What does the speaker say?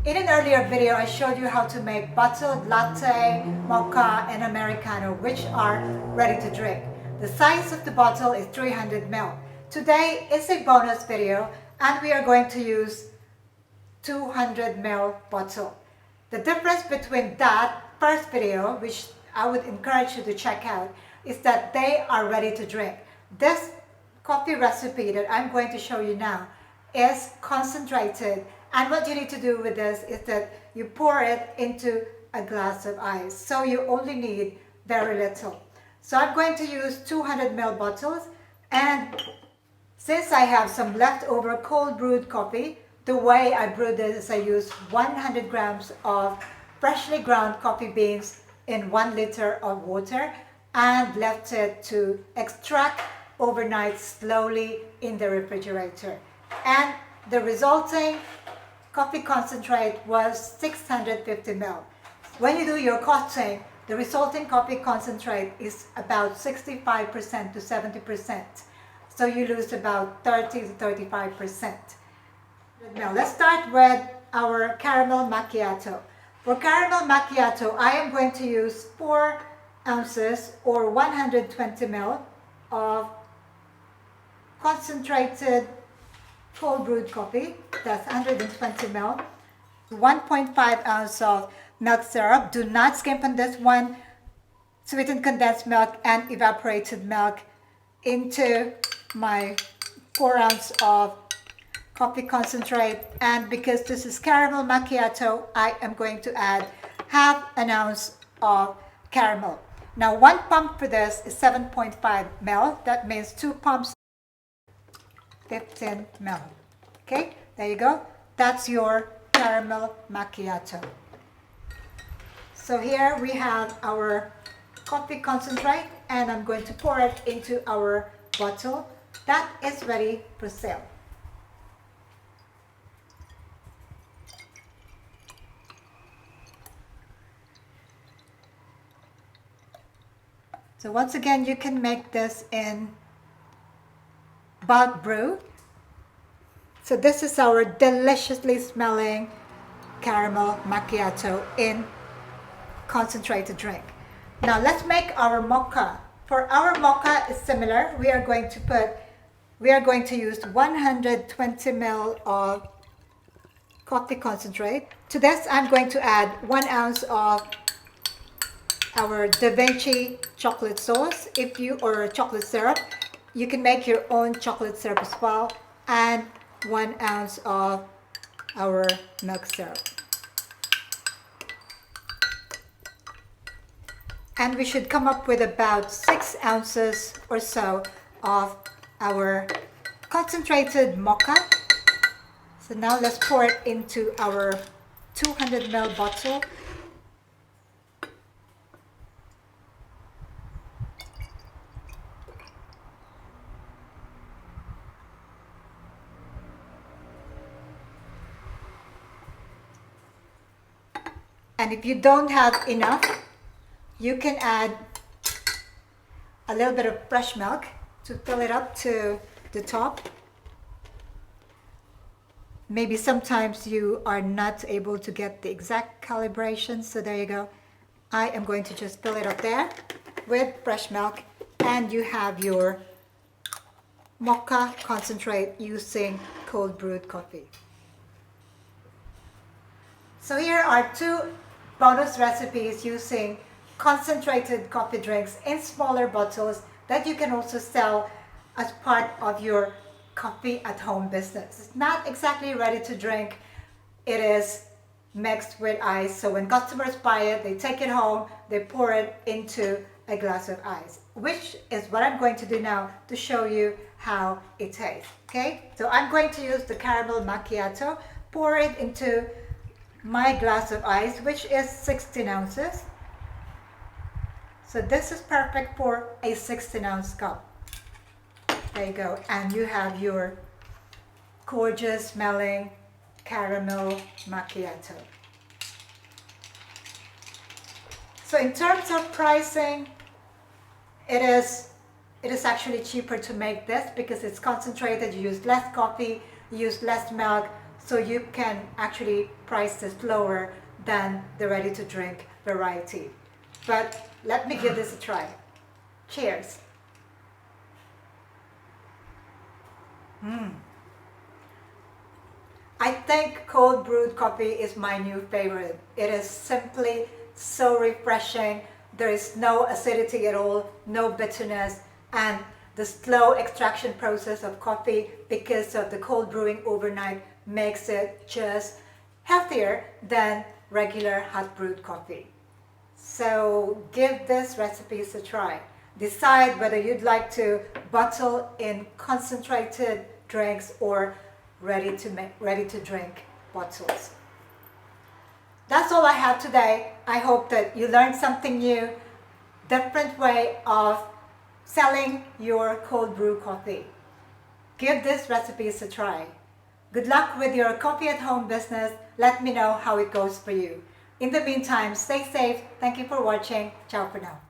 In an earlier video, I showed you how to make bottled latte, mocha, and Americano, which are ready to drink. The size of the bottle is 300 ml. Today is a bonus video, and we are going to use 200 ml bottle. The difference between that first video, which I would encourage you to check out, is that they are ready to drink. This coffee recipe that I'm going to show you now is concentrated, and what you need to do with this is that you pour it into a glass of ice, so you only need very little. So I'm going to use 200 ml bottles, and since I have some leftover cold brewed coffee, the way I brew this is I use 100 grams of freshly ground coffee beans in 1 liter of water and left it to extract overnight slowly in the refrigerator. And the resulting coffee concentrate was 650 ml. When you do your costing, the resulting coffee concentrate is about 65% to 70%. So you lose about 30 to 35%. Now let's start with our caramel macchiato. For caramel macchiato, I am going to use 4 ounces or 120 ml of concentrated cold brewed coffee. That's 120 ml. 1.5 ounce of milk syrup. Do not skimp on this one. Sweetened condensed milk and evaporated milk into my 4 ounce of coffee concentrate. And because this is caramel macchiato, I am going to add half an ounce of caramel. Now 1 pump for this is 7.5 ml. That means 2 pumps, 15 ml. Okay, there you go. That's your caramel macchiato. So here we have our coffee concentrate, and I'm going to pour it into our bottle that is ready for sale. So once again, you can make this in bulk brew. So this is our deliciously smelling caramel macchiato in concentrated drink. Now let's make our mocha. For our mocha is similar. We are going to use 120 ml of coffee concentrate. To this, I'm going to add 1 ounce of our Vinci chocolate sauce, or chocolate syrup. You can make your own chocolate syrup as well, and 1 ounce of our milk syrup. And we should come up with about 6 ounces or so of our concentrated mocha. So now let's pour it into our 200 ml bottle. And if you don't have enough, you can add a little bit of fresh milk to fill it up to the top. Maybe sometimes you are not able to get the exact calibration, so there you go. I am going to just fill it up there with fresh milk, and you have your mocha concentrate using cold brewed coffee. So here are 2 bonus recipes using concentrated coffee drinks in smaller bottles that you can also sell as part of your coffee at home business. It's not exactly ready to drink. It is mixed with ice. So when customers buy it, they take it home, they pour it into a glass of ice, which is what I'm going to do now to show you how it tastes. Okay, so I'm going to use the caramel macchiato, pour it into my glass of ice, which is 16 ounces. So this is perfect for a 16-ounce cup. There you go. And you have your gorgeous smelling caramel macchiato. So in terms of pricing, it is actually cheaper to make this because it's concentrated. You use less coffee, you use less milk. so you can actually price this lower than the ready-to-drink variety. But let me give this a try. Cheers. I think cold brewed coffee is my new favorite. It is simply so refreshing. There is no acidity at all, no bitterness, and the slow extraction process of coffee because of the cold brewing overnight makes it just healthier than regular hot brewed coffee. So give this recipes a try. Decide whether you'd like to bottle in concentrated drinks or ready to drink bottles. That's all I have today. I hope that you learned something new, different way of selling your cold brew coffee. Give this recipes a try. Good luck with your coffee at home business. Let me know how it goes for you. In the meantime, stay safe. Thank you for watching. Ciao for now.